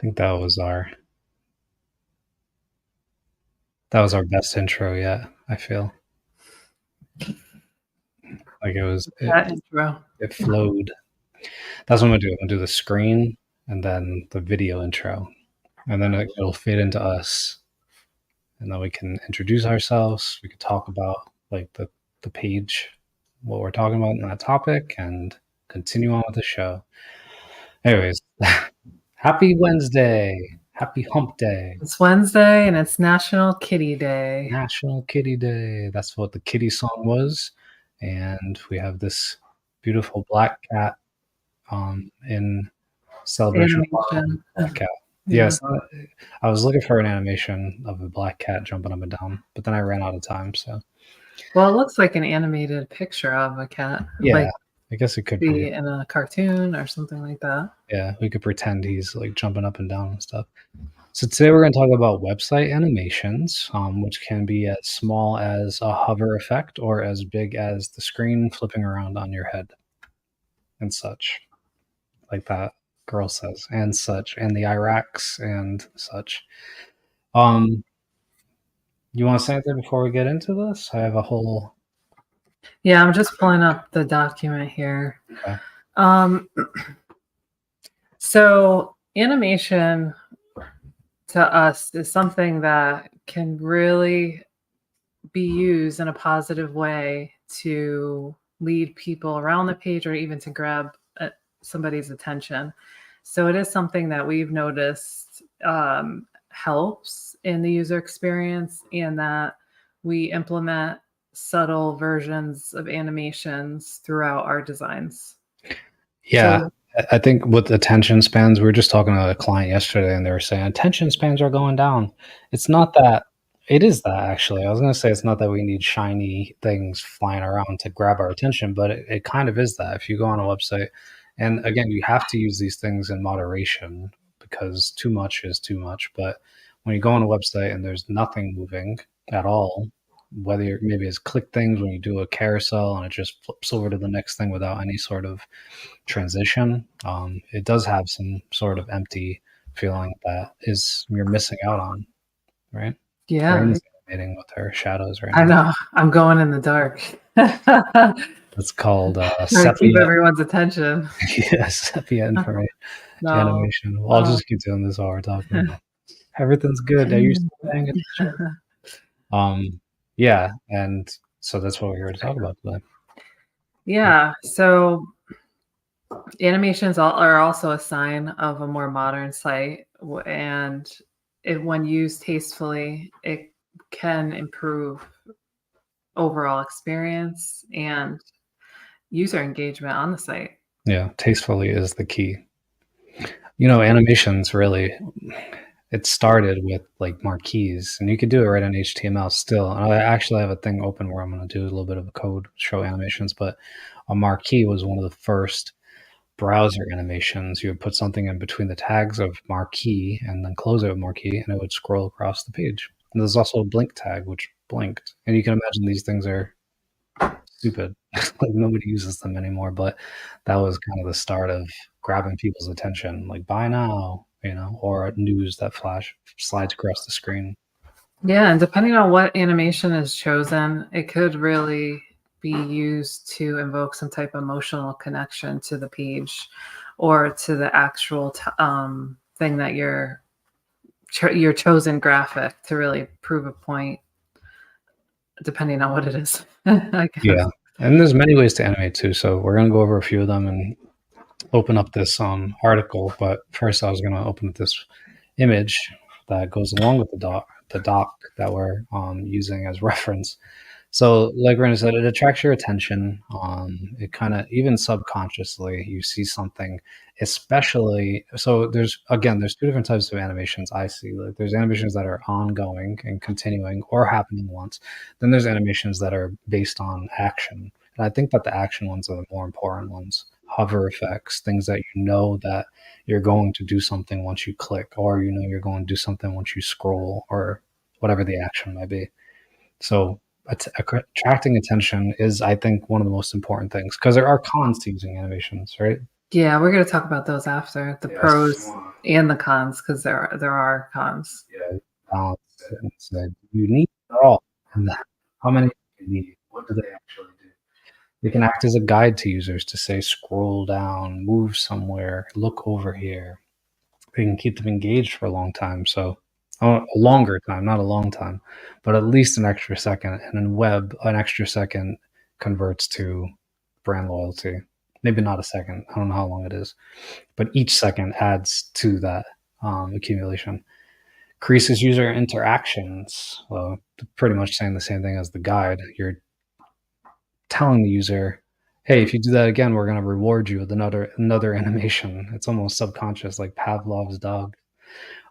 think that was our best intro yet, I feel. Like That intro. it flowed. That's what I'm gonna do. I'm gonna do the screen and then the video intro. And then it'll fit into us. And then we can introduce ourselves. We could talk about like the page, what we're talking about in that topic, and continue on with the show. Anyways, happy Wednesday. Happy hump day. It's Wednesday and it's National Kitty Day. National Kitty Day. That's what the kitty song was. And we have this beautiful black cat in celebration of Animation. black cat. Yeah. Yes, I was looking for an animation of a black cat jumping up and down, but then I ran out of time. So, Well, it looks like an animated picture of a cat. yeah, Like I guess it could be be. in a cartoon or something like that. Yeah, we could pretend he's like jumping up and down and stuff. So today we're going to talk about website animations, which can be as small as a hover effect or as big as the screen flipping around on your head and such, like that girl says, and such, and the Iraqs and such. You want to say anything before we get into this? I have a whole. Yeah, I'm just pulling up the document here. Okay. So animation to us is something that can really be used in a positive way to lead people around the page or even to grab somebody's attention. So it is something that we've noticed helps in the user experience, and that we implement subtle versions of animations throughout our designs. Yeah. So, I think with attention spans, we were just talking to a client yesterday and they were saying attention spans are going down. It's not that, it is that actually. I was going to say it's not that we need shiny things flying around to grab our attention, but it kind of is that. If you go on a website, and again, you have to use these things in moderation because too much is too much. But when you go on a website and there's nothing moving at all, whether you're, maybe it's click things when you do a carousel and it just flips over to the next thing without any sort of transition, it does have some sort of empty feeling that is you're missing out on, right? yeah, Raina's animating with her shadows right I now. know. I'm going in the dark. It's called Trying to keep sepia. everyone's attention. Yeah, sepia information No. animation. Well, I'll just keep doing this while we're talking. Everything's good. Are you still paying attention? Yeah, and so that's what we're here to talk about today. Yeah. So animations are also a sign of a more modern site, and when used tastefully, it can improve overall experience and user engagement on the site. Yeah, tastefully is the key. You know, animations really, it started with like marquees, and you could do it right in HTML still. And I actually have a thing open where I'm going to do a little bit of a code, show animations, but a marquee was one of the first browser animations. You would put something in between the tags of marquee and then close it with marquee, and it would scroll across the page. And there's also a blink tag, which blinked. And you can imagine these things are stupid. Like nobody uses them anymore, but that was kind of the start of grabbing people's attention, like buy now, you know, or news that slides across the screen. Yeah, and depending on what animation is chosen, it could really be used to invoke some type of emotional connection to the page or to the actual thing that your chosen graphic to really prove a point, depending on what it is. I guess. Yeah, and there's many ways to animate too. So we're gonna go over a few of them and open up this article. But first, I was gonna open up this image that goes along with the doc that we're using as reference. So, like Rena said, it attracts your attention. It kind of, even subconsciously, you see something, especially. So, there's two different types of animations I see. Like, there's animations that are ongoing and continuing or happening once. Then there's animations that are based on action. And I think that the action ones are the more important ones. Hover effects, things that you know that you're going to do something once you click, or you know you're going to do something once you scroll, or whatever the action might be. So, attracting attention is, I think, one of the most important things because there are cons to using animations, right? Yeah, we're gonna talk about those after, the Yes. pros and the cons, because there are cons. Yeah, balance it and say, do you need it all? And how many do you need? What do they actually do? They can act as a guide to users to say, scroll down, move somewhere, look over here. They can keep them engaged for a long time. So a longer time, not a long time, but at least an extra second. And in web, an extra second converts to brand loyalty. Maybe not a second. I don't know how long it is, but each second adds to that accumulation. Increases user interactions. Well, pretty much saying the same thing as the guide. You're telling the user, hey, if you do that again, we're going to reward you with another animation. It's almost subconscious, like Pavlov's dog.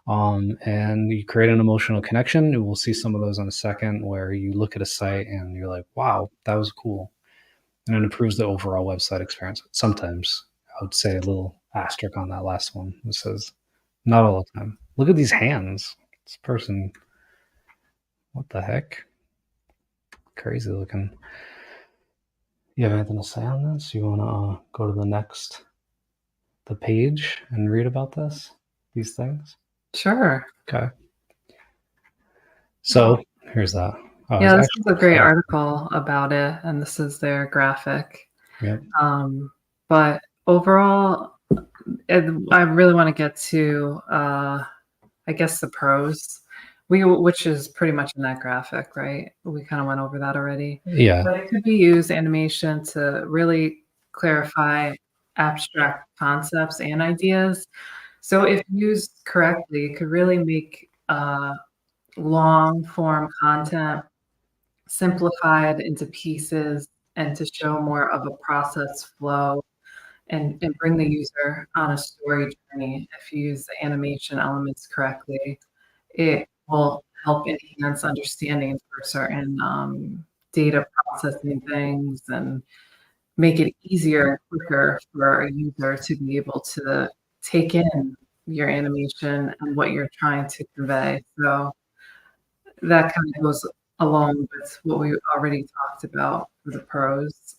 And you create an emotional connection. We'll see some of those in a second, where you look at a site and you're like, wow, that was cool. And it improves the overall website experience. Sometimes I would say a little asterisk on that last one. It says, not all the time. Look at these hands. This person, what the heck? Crazy looking. You have anything to say on this? You want to go to the page and read about these things? Sure. Okay. So here's that. Oh, Yeah, this is a great article about it, and this is their graphic. Yep. But overall, I really want to get to, I guess, the pros, which is pretty much in that graphic, right? We kind of went over that already. Yeah. But it could be used, animation, to really clarify abstract concepts and ideas. So if used correctly, it could really make long form content simplified into pieces and to show more of a process flow and bring the user on a story journey. If you use the animation elements correctly, it will help enhance understanding for certain data processing things and make it easier and quicker for a user to be able to take in your animation and what you're trying to convey. So that kind of goes along with what we already talked about for the pros.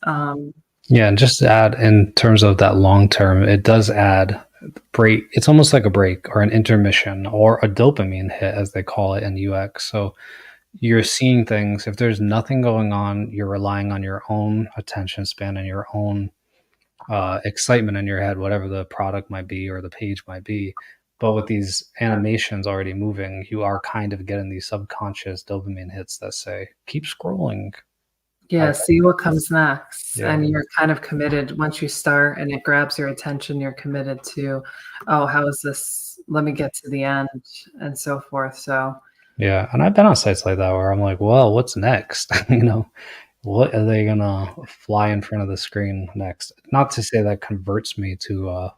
Yeah, and just to add, in terms of that long term, it does add break. It's almost like a break or an intermission or a dopamine hit, as they call it in UX. So you're seeing things. If there's nothing going on, you're relying on your own attention span and your own excitement in your head, whatever the product might be or the page might be. But with these animations already moving, you are kind of getting these subconscious dopamine hits that say, keep scrolling. Yeah, see what comes next. Yeah. And you're kind of committed once you start and it grabs your attention, you're committed to, oh, how is this? Let me get to the end and so forth. So yeah, and I've been on sites like that where I'm like, well, what's next? What are they gonna fly in front of the screen next? Not to say that converts me to a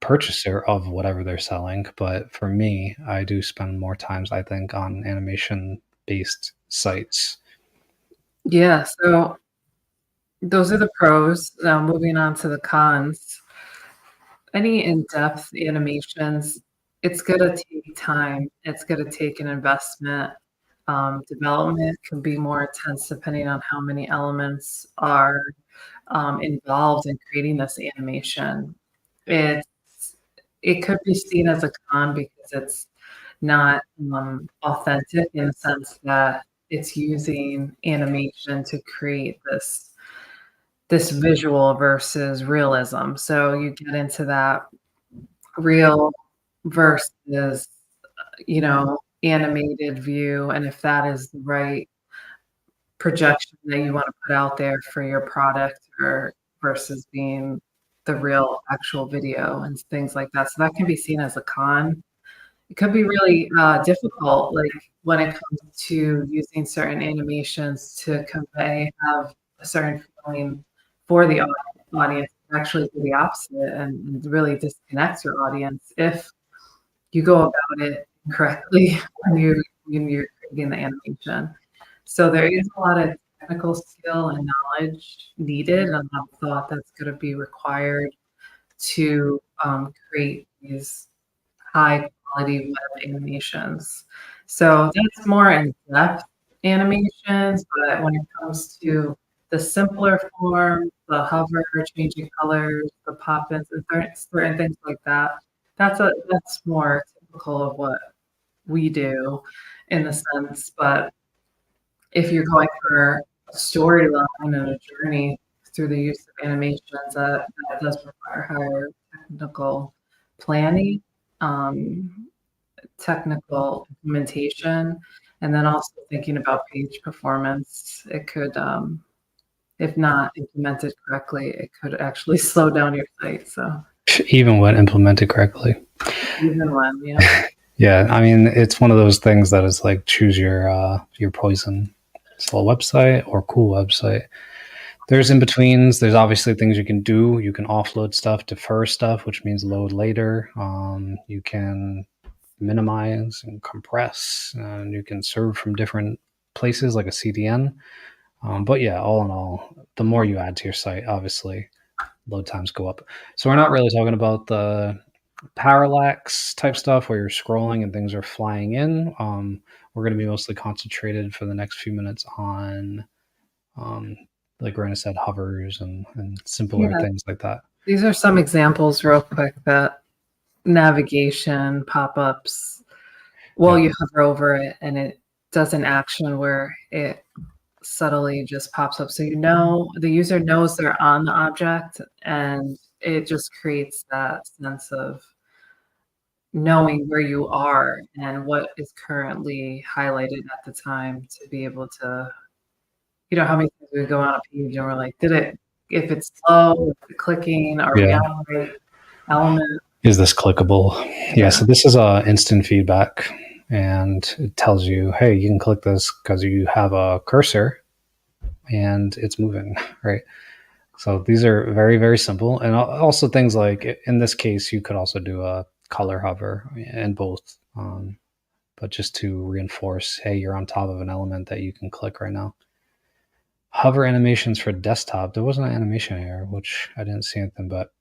purchaser of whatever they're selling, but for me, I do spend more times, I think, on animation-based sites. yeah, so those are the pros. Now moving on to the cons. Any in-depth animations, it's gonna take time. It's gonna take an investment. Development can be more intense depending on how many elements are involved in creating this animation. It could be seen as a con because it's not authentic in the sense that it's using animation to create this visual versus realism. So you get into that real versus, animated view, and if that is the right projection that you want to put out there for your product or versus being the real actual video and things like that. So that can be seen as a con. It could be really difficult, like when it comes to using certain animations to have a certain feeling for the audience, actually do the opposite and really disconnect your audience if you go about it correctly when you're creating the animation. So there is a lot of technical skill and knowledge needed, and a lot of thought that's going to be required to create these high quality web animations. So that's more in-depth animations, but when it comes to the simpler form, the hover, changing colors, the pop-ins, and certain things like that. That's more typical of what we do in the sense, but if you're going for a storyline and a journey through the use of animations, that does require higher technical planning, um, technical implementation, and then also thinking about page performance. It could, if not implemented correctly, it could actually slow down your site. So Even when implemented correctly. even when, yeah. Yeah, I mean, it's one of those things that is like choose your poison. Slow website or cool website. There's in betweens. There's obviously things you can do. You can offload stuff, defer stuff, which means load later. You can minimize and compress, and you can serve from different places like a CDN. But yeah, all in all, the more you add to your site, obviously, load times go up. So we're not really talking about the parallax type stuff where you're scrolling and things are flying in. We're going to be mostly concentrated for the next few minutes on, like Rena said, hovers and simpler things like that. These are some examples, real quick, that navigation pop-ups while you hover over it, and it does an action where it subtly just pops up. So the user knows they're on the object, and it just creates that sense of knowing where you are and what is currently highlighted at the time to be able to, how many times we go on a page and we're like, if it's slow, is it clicking, are we on the right element? Is this clickable? Yeah, so this is instant feedback, and it tells you, hey, you can click this because you have a cursor and it's moving, right? So these are very, very simple. And also things like, in this case, you could also do a color hover in both, but just to reinforce, hey, you're on top of an element that you can click right now. Hover animations for desktop. There wasn't an animation here, which I didn't see anything, but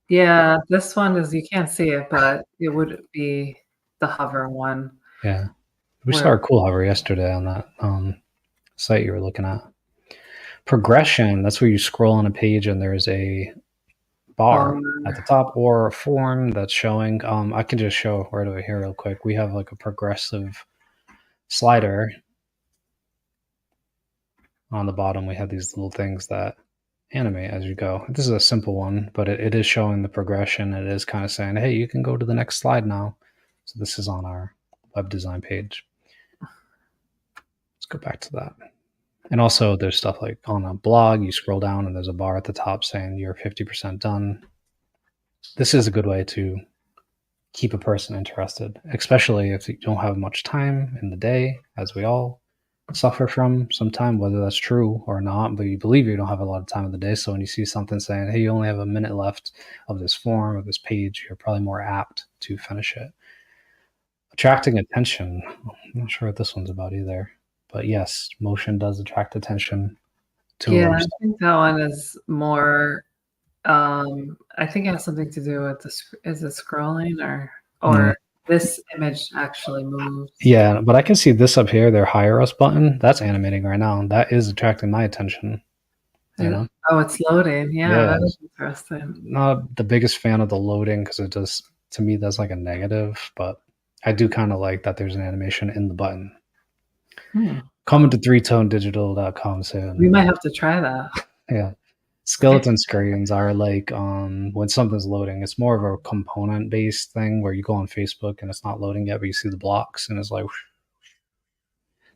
yeah, this one is, you can't see it, but it would be the hover one. Yeah, we saw a cool hover yesterday on that site you were looking at. Progression, that's where you scroll on a page and there's a bar at the top or a form that's showing. I can just show right over here real quick. We have like a progressive slider. On the bottom, we have these little things that animate as you go. This is a simple one, but it is showing the progression. It is kind of saying, hey, you can go to the next slide now. So this is on our web design page. Let's go back to that. And also there's stuff like on a blog, you scroll down and there's a bar at the top saying you're 50% done. This is a good way to keep a person interested, especially if you don't have much time in the day, as we all suffer from sometime, whether that's true or not, but you believe you don't have a lot of time in the day. So when you see something saying, hey, you only have a minute left of this form, of this page, you're probably more apt to finish it. Attracting attention. I'm not sure what this one's about either. But yes, motion does attract attention to I think that one is more, I think it has something to do with is it scrolling or this image actually moves. Yeah, but I can see this up here, their hire us button. That's animating right now. That is attracting my attention. You know? Oh, it's loading. Yeah, that is interesting. Not the biggest fan of the loading because it does, to me, that's like a negative, but I do kind of like that there's an animation in the button. Coming to threetonedigital.com soon. We might have to try that. Yeah. Skeleton screens are like when something's loading, it's more of a component based thing where you go on Facebook and it's not loading yet, but you see the blocks and it's like,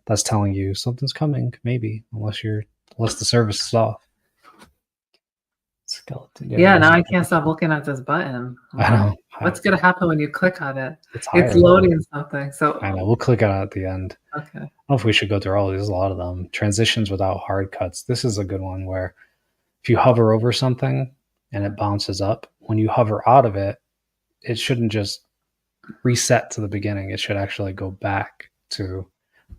that's telling you something's coming, maybe, unless the service is off. Skeleton. Yeah, now I can't stop looking at this button. I know. What's going to happen when you click on it? It's loading something. So I know. We'll click on it at the end. Okay. I don't know if we should go through all these. There's a lot of them. Transitions without hard cuts. This is a good one where if you hover over something and it bounces up, when you hover out of it, it shouldn't just reset to the beginning. It should actually go back to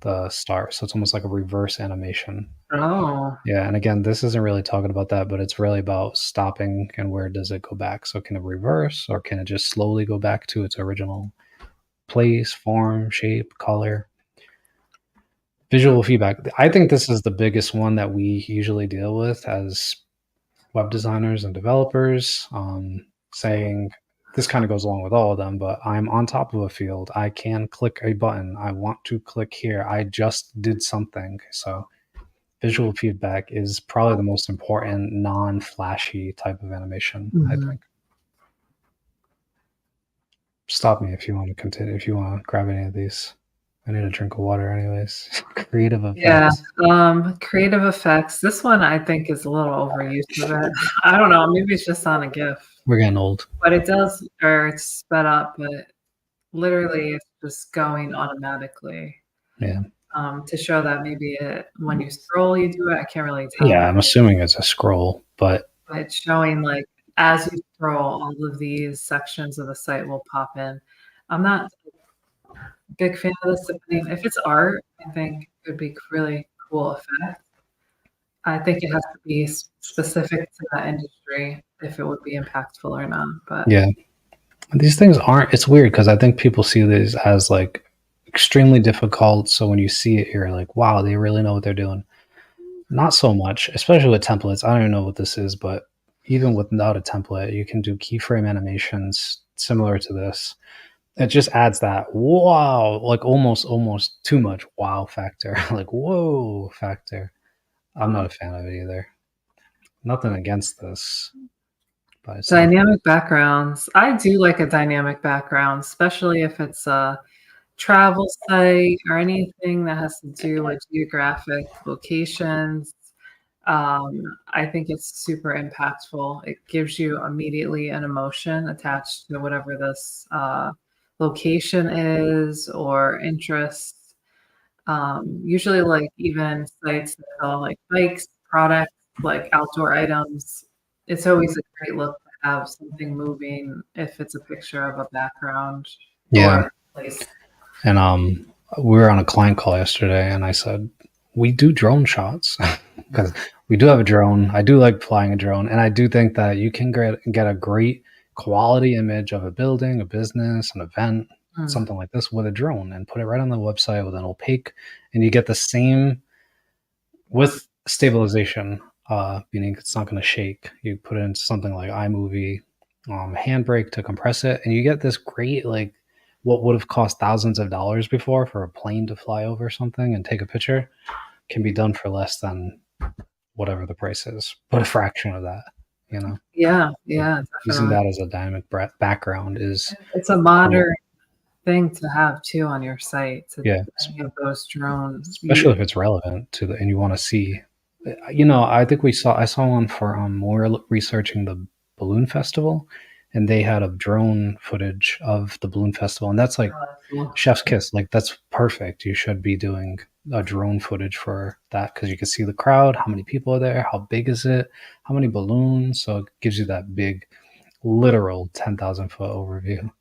the start. So it's almost like a reverse animation. Oh. Yeah. And again, this isn't really talking about that, but it's really about stopping and where does it go back. So can it reverse or can it just slowly go back to its original place, form, shape, color? Visual feedback. I think this is the biggest one that we usually deal with as web designers and developers, saying this kind of goes along with all of them, but I'm on top of a field. I can click a button. I want to click here. I just did something. So visual feedback is probably the most important non-flashy type of animation, I think. Stop me if you want to continue, if you want to grab any of these. I need a drink of water anyways. Creative effects. Yeah, creative effects. This one I think is a little overused of it. I don't know, maybe it's just on a GIF. We're getting old. But it does, or it's sped up, but literally it's just going automatically. Yeah. To show that maybe when you scroll, you do it. I can't really tell. Yeah, I'm assuming it's a scroll, but it's showing like as you scroll, all of these sections of the site will pop in. I'm not a big fan of this. If it's art, I think it would be really cool effect. I think it has to be specific to that industry if it would be impactful or not. But yeah, these things aren't. It's weird because I think people see these as like extremely difficult. So when you see it, you're like, wow, they really know what they're doing. Not so much, especially with templates. I don't even know what this is, but even without a template, you can do keyframe animations similar to this. It just adds that wow, like almost too much wow factor, like whoa factor. I'm not a fan of it either. Nothing against this. But dynamic backgrounds. I do like a dynamic background, especially if it's a travel site or anything that has to do with geographic locations. I think it's super impactful. It gives you immediately an emotion attached to whatever this location is or interest. Usually, like even sites that sell like bikes, products, like outdoor items, it's always a great look to have something moving if it's a picture of a background or place. And we were on a client call yesterday, and I said we do drone shots because we do have a drone. I do like flying a drone, and I do think that you can get a great quality image of a building, a business, an event, something like this with a drone, and put it right on the website with an opaque, and you get the same with stabilization, meaning it's not going to shake. You put it into something like iMovie, Handbrake to compress it, and you get this great, like what would have cost thousands of dollars before for a plane to fly over something and take a picture can be done for less than whatever the price is, but a fraction of that, you know? Yeah. Using that as a dynamic background it's a modern thing to have too on your site. Have those drones, especially if it's relevant to and you want to see. I think I saw one for more researching the balloon festival, and they had a drone footage of the balloon festival, and that's like chef's kiss. Like that's perfect. You should be doing a drone footage for that because you can see the crowd, how many people are there, how big is it, how many balloons. So it gives you that big, literal 10,000 foot overview.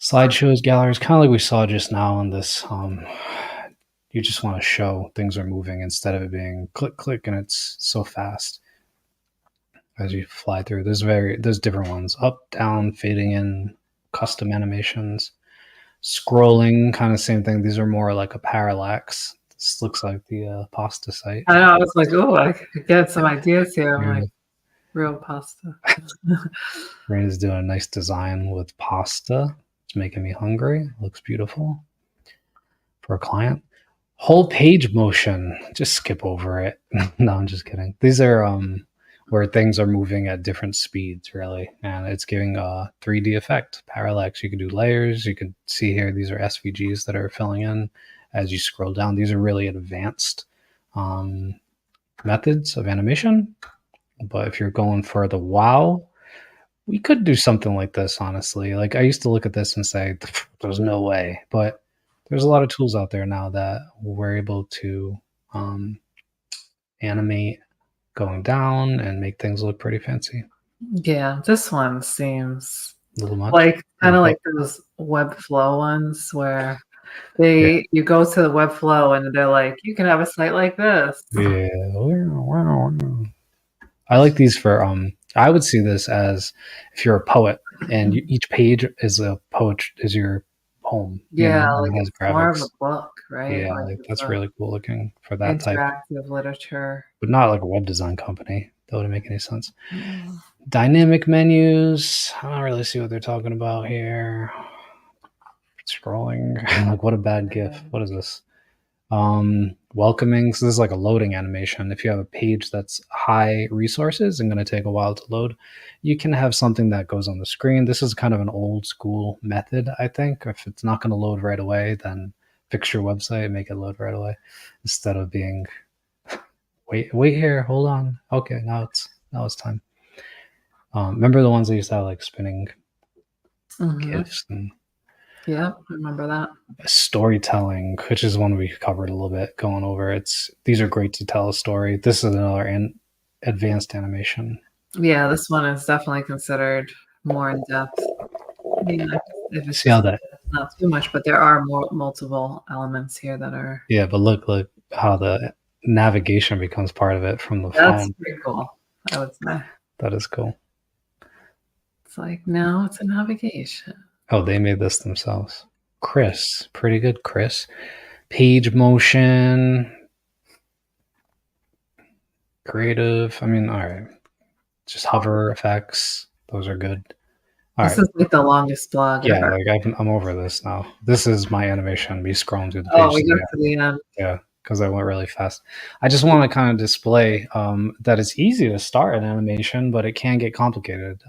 Slideshows, galleries, kind of like we saw just now in this. You just want to show things are moving instead of it being click, click, and it's so fast as you fly through. There's different ones: up, down, fading in, custom animations, scrolling, kind of same thing. These are more like a parallax. This looks like the pasta site. I know. I was like, oh, I could get some ideas here. I'm like, real pasta. Raina's doing a nice design with pasta. It's making me hungry. Looks beautiful for a client. Whole page motion. Just skip over it. No, I'm just kidding. These are where things are moving at different speeds, really, and it's giving a 3D effect. Parallax. You can do layers. You can see here these are SVGs that are filling in as you scroll down. These are really advanced methods of animation. But if you're going for the wow, we could do something like this, honestly. Like I used to look at this and say, there's no way. But there's a lot of tools out there now that we're able to animate going down and make things look pretty fancy. Yeah, this one seems a little much. Like kind of like those Webflow ones where you go to the Webflow and they're like, you can have a site like this. Yeah. I like these for I would see this as if you're a poet and each page is your home, Yeah, and like it has it's more of a graphics. book, right? Yeah, Like like it's that's a really cool looking for that type, interactive literature. but not like a web design company. That wouldn't make any sense. Mm. Dynamic menus. I don't really see what they're talking about here. Scrolling. Like, what a bad GIF. What is this? Welcoming. So this is like a loading animation. If you have a page that's high resources and going to take a while to load, you can have something that goes on the screen. This is kind of an old school method, I think. If it's not going to load right away, then fix your website and make it load right away instead of being wait here, hold on. Okay, now it's time. Remember the ones that used to have like spinning Mhm. GIFs and Yeah, I remember that. storytelling, which is one we covered a little bit going over. These are great to tell a story. This is another advanced animation. Yeah, this one is definitely considered more in depth. I mean, if it's See how just that? not too much, but there are multiple elements here that are. Yeah, but look how the navigation becomes part of it from the That's phone. pretty cool, I would say. That is cool. It's like now it's a navigation. Oh, they made this themselves. Chris, pretty good, Chris. Page motion, creative. I mean, all right. Just hover effects. Those are good. All This right. is like the longest blog Yeah, ever. like I'm over this now. This is my animation. Me scrolling through the Oh, page. we got to the end. Yeah, because I went really fast. I just want to kind of display that it's easy to start an animation, but it can get complicated.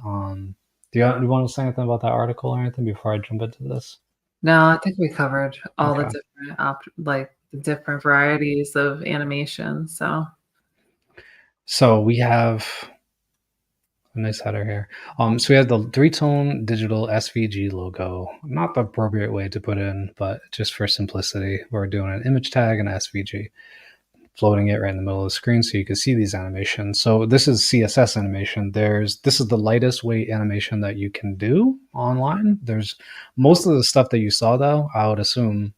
Do you want to say anything about that article or anything before I jump into this? No, I think we covered all the Okay. different like the different varieties of animation. So we have a nice header here. So we have the 3-tone digital SVG logo. Not the appropriate way to put in, but just for simplicity, we're doing an image tag and SVG. Floating it right in the middle of the screen so you can see these animations. So this is CSS animation. This is the lightest weight animation that you can do online. There's most of the stuff that you saw though, I would assume,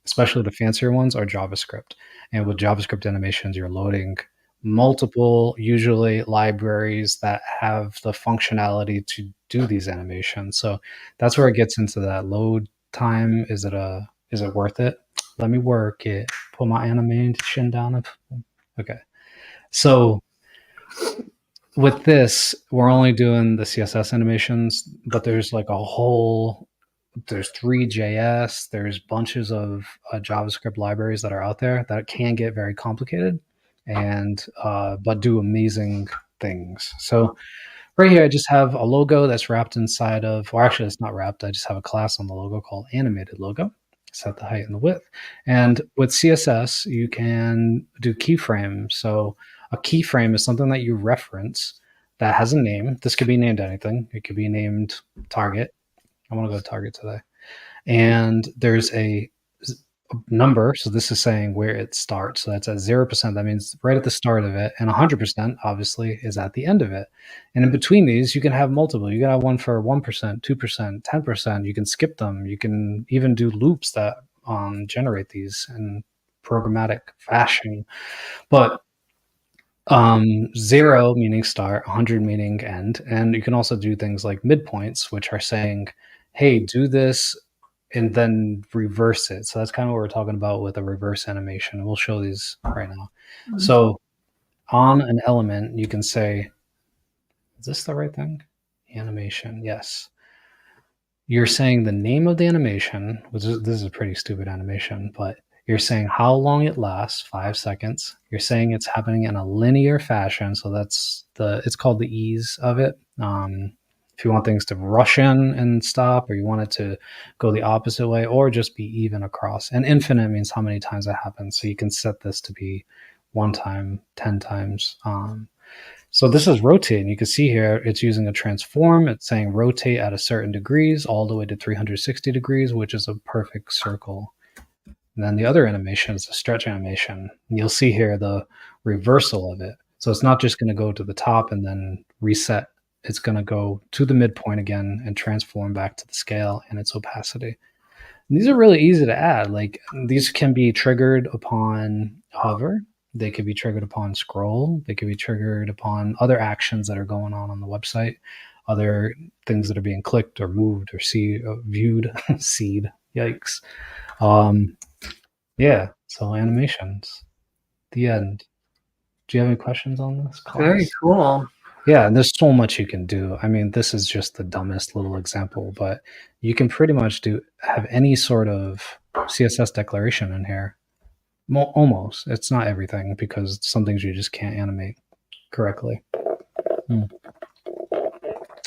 especially the fancier ones, are JavaScript. And with JavaScript animations, you're loading multiple, usually libraries that have the functionality to do these animations. So that's where it gets into that load time. Is it worth it? Let me work it. Put my animation down. Okay. So with this, we're only doing the CSS animations, but there's like there's Three.js, there's bunches of JavaScript libraries that are out there that can get very complicated and but do amazing things. So right here, I just have a logo that's wrapped inside of, or actually it's not wrapped. I just have a class on the logo called animated logo. Set the height and the width. And with CSS, you can do keyframes. So a keyframe is something that you reference that has a name. This could be named anything. It could be named Target. I want to go to Target today. And there's a number. So this is saying where it starts. So that's at 0%. That means right at the start of it. And 100% obviously is at the end of it. And in between these, you can have multiple. You can have one for 1%, 2%, 10%. You can skip them. You can even do loops that generate these in programmatic fashion. But 0 meaning start, 100 meaning end. And you can also do things like midpoints, which are saying, hey, do this and then reverse it. So that's kind of what we're talking about with a reverse animation. We'll show these right now. Mm-hmm. So on an element, you can say, is this the right thing? Animation, yes. You're saying the name of the animation, which this is a pretty stupid animation, but you're saying how long it lasts, 5 seconds. You're saying it's happening in a linear fashion. So it's called the ease of it. If you want things to rush in and stop, or you want it to go the opposite way, or just be even across. And infinite means how many times that happens. So you can set this to be 1 time, 10 times. So this is rotate, and you can see here it's using a transform. It's saying rotate at a certain degrees all the way to 360 degrees, which is a perfect circle. And then the other animation is a stretch animation. And you'll see here the reversal of it. So it's not just going to go to the top and then reset. It's going to go to the midpoint again and transform back to the scale and its opacity. And these are really easy to add. Like these can be triggered upon hover. They could be triggered upon scroll. They could be triggered upon other actions that are going on the website, other things that are being clicked or moved or viewed, seed. Yikes. Yeah, so animations. The end. Do you have any questions on this class? Very cool. Yeah, and there's so much you can do. I mean, this is just the dumbest little example, but you can pretty much have any sort of CSS declaration in here. Almost. It's not everything, because some things you just can't animate correctly.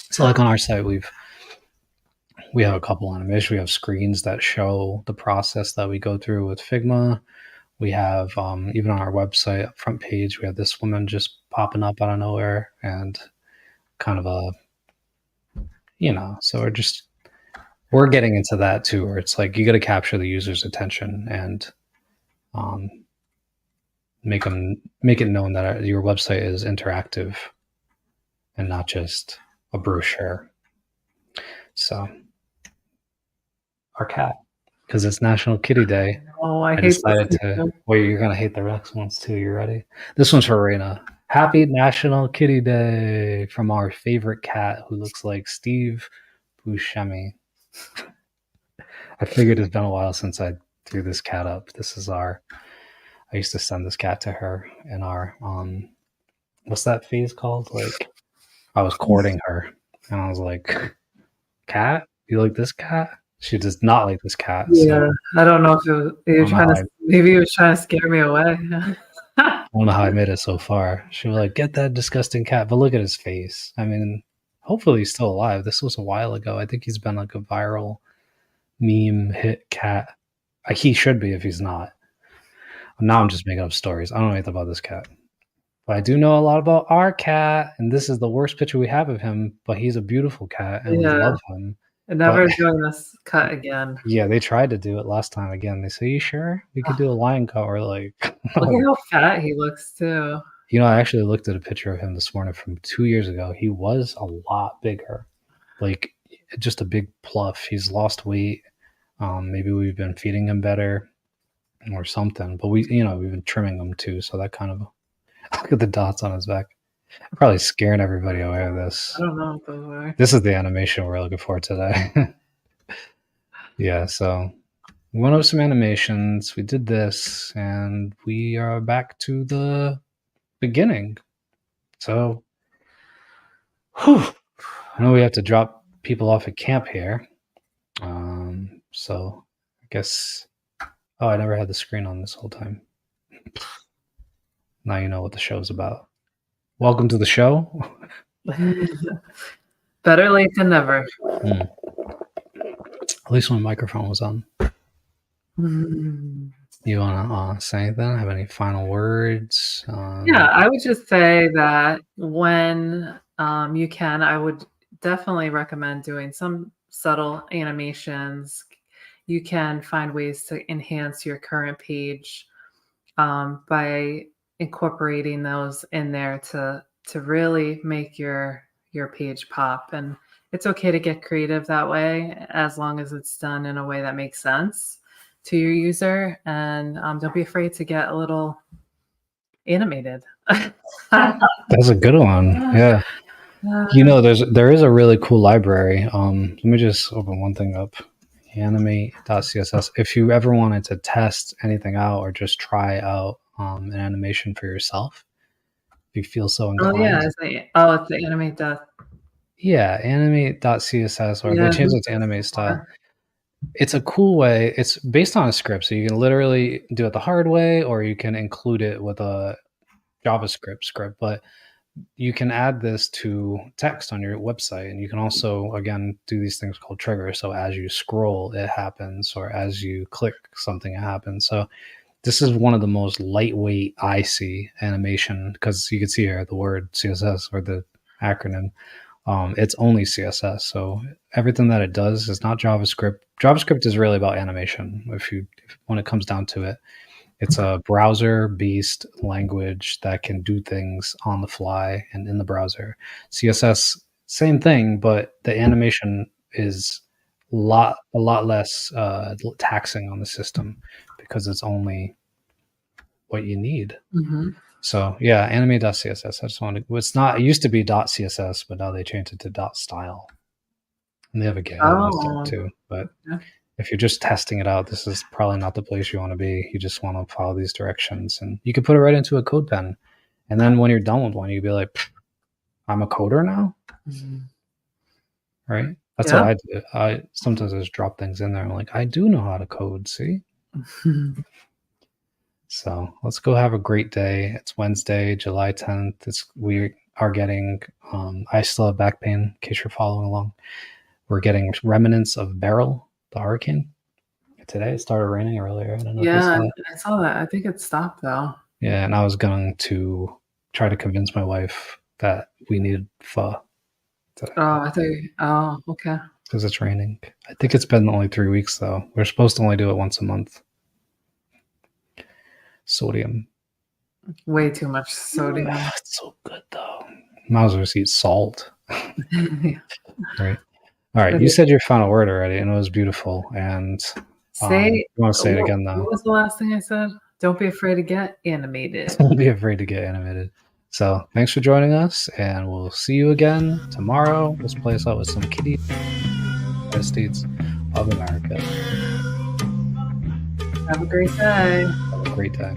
So like on our site, we have a couple animations. We have screens that show the process that we go through with Figma. We have, even on our website front page, we have this woman just popping up out of nowhere, and kind of so we're getting into that too, where it's like you got to capture the user's attention and make it known that your website is interactive and not just a brochure. So our cat, because it's National Kitty Day. Oh, I hate decided to. Wait, you're gonna hate the next ones too. You ready? This one's for Raina. Happy National Kitty Day from our favorite cat, who looks like Steve Buscemi. I figured it's been a while since I threw this cat up. This is I used to send this cat to her in our what's that phase called? Like, I was courting her, and I was like, "Cat, you like this cat?" She does not like this cat. Yeah, so I don't know if maybe he was trying to scare me away. I don't know how I made it so far. She was like, "Get that disgusting cat," but look at his face. I mean, hopefully he's still alive. This was a while ago. I think he's been like a viral meme hit cat. He should be if he's not. Now I'm just making up stories. I don't know anything about this cat. But I do know a lot about our cat, and this is the worst picture we have of him, but he's a beautiful cat, and we love him. And never doing this cut again. Yeah, they tried to do it last time again. They say, "You sure? We could do a lion cut," or like... Look at how fat he looks, too. You know, I actually looked at a picture of him this morning from 2 years ago. He was a lot bigger. Like, just a big pluff. He's lost weight. Maybe we've been feeding him better or something. But we've been trimming him too, so that kind of... Look at the dots on his back. I'm probably scaring everybody away with this. I don't know what those are. This is the animation we're looking for today. Yeah, so we went over some animations. We did this, and we are back to the beginning. So, I know we have to drop people off at camp here. So I guess... Oh, I never had the screen on this whole time. Now you know what the show's about. Welcome to the show. Better late than never. At least my microphone was on. You want to say anything? Have any final words? Yeah, I would just say that when you can, I would definitely recommend doing some subtle animations. You can find ways to enhance your current page by incorporating those in there to really make your page pop. And it's okay to get creative that way, as long as it's done in a way that makes sense to your user. And don't be afraid to get a little animated. That's a good one. Yeah. You know, there is a really cool library. Let me just open one thing up. Animate.css. If you ever wanted to test anything out or just try out an animation for yourself, if you feel so inclined. Oh yeah, it's the animate. Yeah, animate.css, or they changed it to animate style. It's a cool way. It's based on a script, so you can literally do it the hard way, or you can include it with a JavaScript script. But you can add this to text on your website, and you can also, again, do these things called triggers. So as you scroll, it happens, or as you click something, it happens. So this is one of the most lightweight I see animation, because you can see here the word CSS, or the acronym. It's only CSS. So everything that it does is not JavaScript. JavaScript is really about animation. When it comes down to it, it's a browser-based language that can do things on the fly and in the browser. CSS, same thing, but the animation is a lot less taxing on the system, because it's only what you need. So yeah, animate.css. I just wanted. It used to be .css, but now they changed it to .style, and they have a GitHub too. But if you're just testing it out, this is probably not the place you want to be. You just want to follow these directions, and you can put it right into a code pen. And then when you're done with one, you'd be like, I'm a coder now, right? That's what I do. I sometimes just drop things in there. I'm like, I do know how to code. See. So let's go have a great day. It's Wednesday, July 10th. We are getting. I still have back pain. In case you're following along, we're getting remnants of Beryl, the hurricane. Today it started raining earlier. I don't know. Yeah, I saw that. I think it stopped though. Yeah, and I was going to try to convince my wife that we needed pho today. Okay. Because it's raining. I think it's been only 3 weeks though. We're supposed to only do it once a month. Sodium. Way too much sodium. It's so good though. Might as well just eat salt. Yeah. Right. All right. You said your final word already, and it was beautiful. And you want to say it again, though? What was the last thing I said? Don't be afraid to get animated. Don't be afraid to get animated. So thanks for joining us, and we'll see you again tomorrow. Let's play us out with some Kitty United States of America. Have a great day. Have a great day.